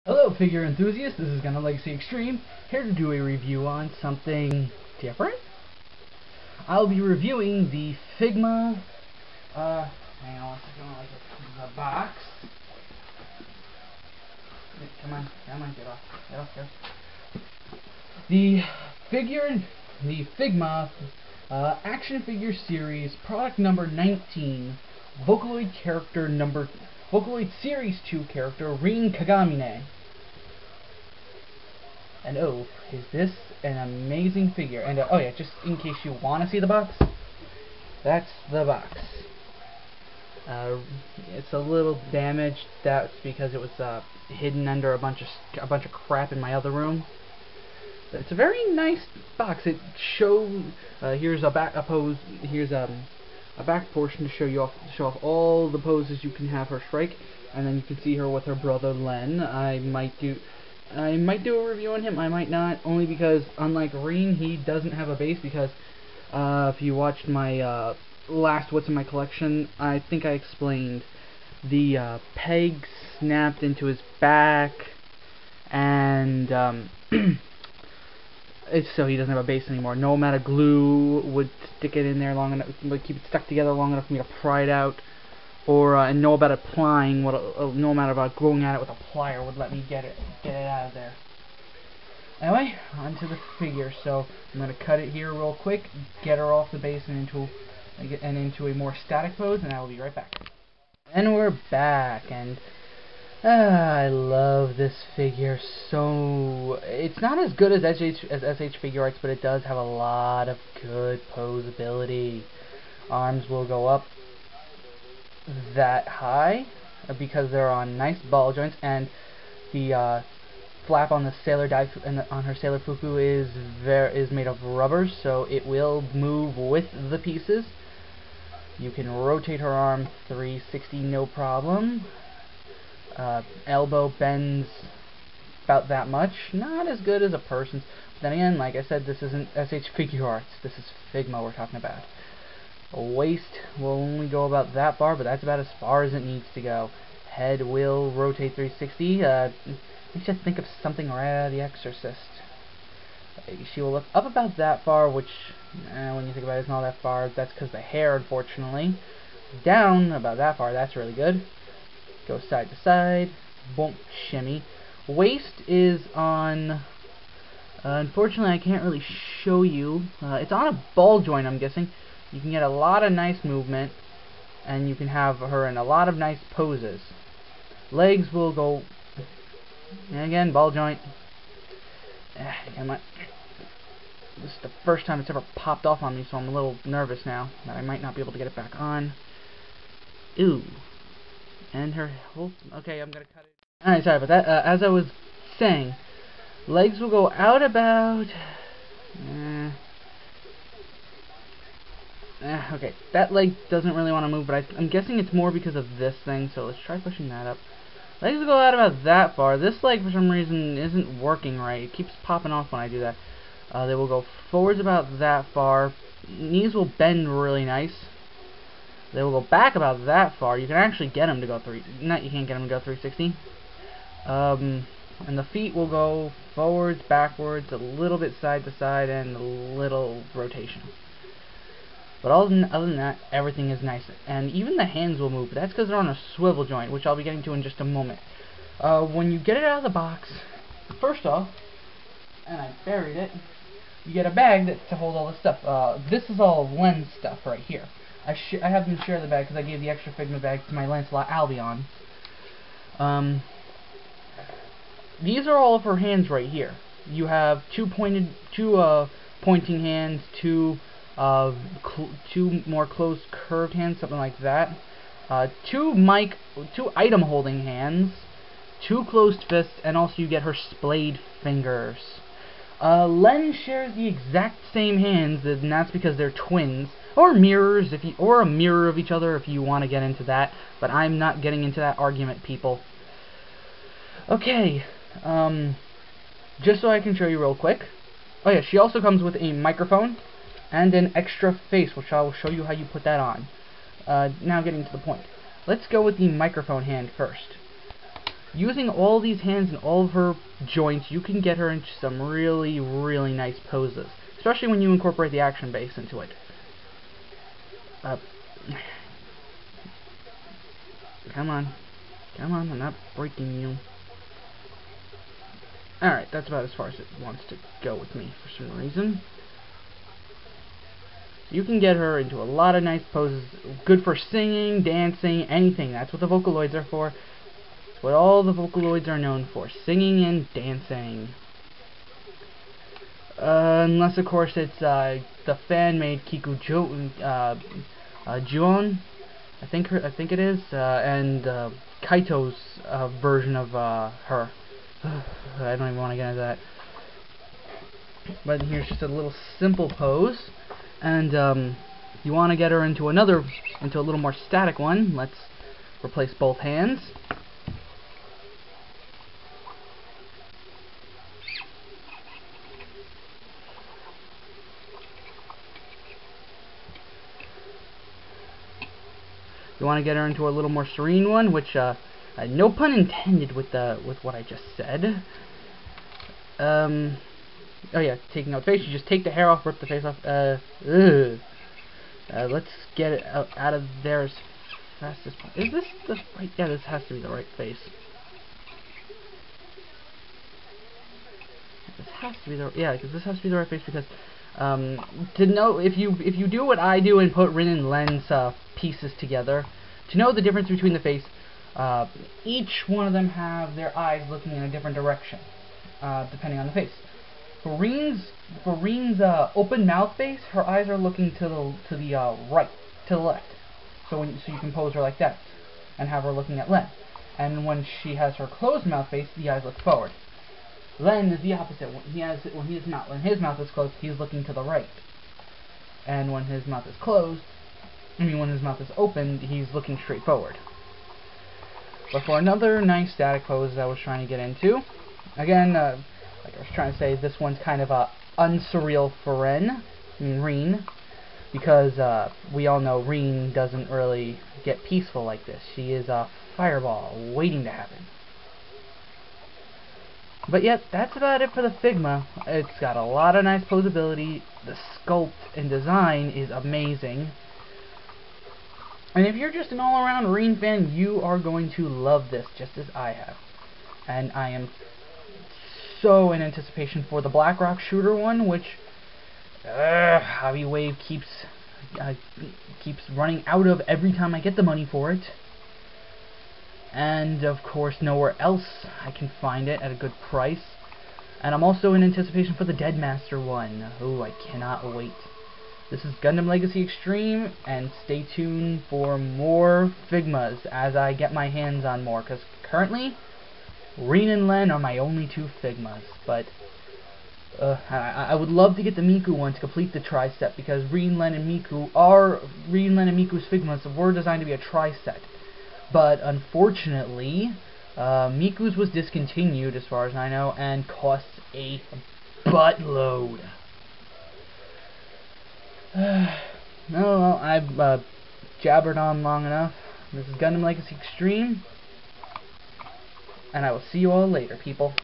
Hello figure enthusiasts, this is Gundamlegacyextreme, here to do a review on something different. I'll be reviewing the Figma, hang on one second, I'll get the box. Come on, get off there. The Figma action figure series, product number 19, Vocaloid Series 2 character, Rin Kagamine. And oh, is this an amazing figure. And oh yeah, just in case you want to see the box, that's the box. It's a little damaged. That's because it was hidden under a bunch of crap in my other room. But it's a very nice box. It shows here's a back portion to show off all the poses you can have her strike, and then you can see her with her brother Len. I might do a review on him, I might not, only because unlike Rin, he doesn't have a base, because if you watched my last What's in My Collection, I think I explained the peg snapped into his back, and so he doesn't have a base anymore. No amount of glue would stick it in there long enough, would keep it stuck together long enough for me to pry it out, or and no amount of applying, no amount of going at it with a plier would let me get it out of there. Anyway, onto the figure. So I'm going to cut it here real quick, get her off the base and into a more static pose, and I will be right back. And we're back, and I love this figure so. It's not as good as SH Figure Arts, but it does have a lot of good posability. Arms will go up that high because they're on nice ball joints, and the flap on the sailor on her sailor fuku is made of rubber, so it will move with the pieces. You can rotate her arm 360 no problem. Elbow bends about that much, not as good as a person's. But then again, like I said, this isn't SH Figure Arts, this is Figma we're talking about. Waist will only go about that far, but that's about as far as it needs to go. Head will rotate 360. Makes you think of something right out of The Exorcist. She will look up about that far, which, when you think about it, is not that far. That's because the hair, unfortunately. Down about that far. That's really good. Go side to side. Won't shimmy. Waist is on. Unfortunately, I can't really show you. It's on a ball joint, I'm guessing. You can get a lot of nice movement, and you can have her in a lot of nice poses. Legs will go, and again, ball joint. Come on. This is the first time it's ever popped off on me, so I'm a little nervous now that I might not be able to get it back on. Ooh. And her whole. Okay, I'm gonna cut it. Alright, sorry about that. As I was saying, legs will go out about. Okay, that leg doesn't really want to move, but I'm guessing it's more because of this thing, so let's try pushing that up. Legs will go out about that far. This leg, for some reason, isn't working right. It keeps popping off when I do that. They will go forwards about that far. Knees will bend really nice. They will go back about that far. You can actually get them to go you can't get them to go 360. And the feet will go forwards, backwards, a little bit side to side, and a little rotation. But other than that, everything is nice. And even the hands will move, but that's because they're on a swivel joint, which I'll be getting to in just a moment. When you get it out of the box, first off, and I buried it, you get a bag to hold all the stuff. This is all Len's stuff right here. I have them share the bag because I gave the extra Figma bag to my Lancelot Albion. These are all of her hands right here. You have two pointing hands, two more closed curved hands, something like that. Two item holding hands, two closed fists, and also you get her splayed fingers. Len shares the exact same hands, and that's because they're twins, or mirrors, or a mirror of each other if you want to get into that. But I'm not getting into that argument, people. Okay, just so I can show you real quick. Oh yeah, she also comes with a microphone and an extra face, which I will show you how you put that on. Now getting to the point. Let's go with the microphone hand first. using all these hands and all of her joints, you can get her into some really, really nice poses, especially when you incorporate the action base into it. Come on, I'm not breaking you. Alright, that's about as far as it wants to go with me for some reason. You can get her into a lot of nice poses, good for singing, dancing, anything. That's what the Vocaloids are for. It's what all the Vocaloids are known for, singing and dancing. Unless, of course, it's the fan-made Kiku Juon, I think it is, and Kaito's version of her. I don't even want to get into that. But here's just a little simple pose, and you want to get her into a little more static one. Let's replace both hands. You want to get her into a little more serene one, which no pun intended with what I just said. Oh yeah, taking out the face. You just take the hair off, rip the face off. Let's get it out of there as fast as possible. Is this the right? Yeah, this has to be the right face. This has to be the because this has to be the right face, because to know if you do what I do and put Rin and Len's pieces together, to know the difference between the face, each one of them have their eyes looking in a different direction, depending on the face. For Rin's open mouth face, her eyes are looking to the left. So you can pose her like that, and have her looking at Len. And when she has her closed mouth face, the eyes look forward. Len is the opposite. When his mouth is closed, he's looking to the right. And when his mouth is closed, when his mouth is open, he's looking straight forward. But for another nice static pose I was trying to get into, again, like I was trying to say, this one's kind of unsurreal for Rin, because we all know Rin doesn't really get peaceful like this. She is a fireball waiting to happen. But yet, that's about it for the Figma. It's got a lot of nice posability. The sculpt and design is amazing. And if you're just an all-around Rin fan, you are going to love this, just as I have. And I am so in anticipation for the Blackrock shooter one, which Hobby Wave keeps running out of every time I get the money for it. And of course nowhere else I can find it at a good price. And I'm also in anticipation for the Deadmaster one. Oh, I cannot wait. This is Gundamlegacyextreme, and stay tuned for more Figmas as I get my hands on more, because currently Rin and Len are my only two Figmas. But I would love to get the Miku one to complete the tri-set, because Rin, Len, and Miku's Figmas were designed to be a tri-set. But unfortunately, Miku's was discontinued, as far as I know, and costs a buttload. Well, I've jabbered on long enough. This is Gundamlegacyextreme, and I will see you all later, people.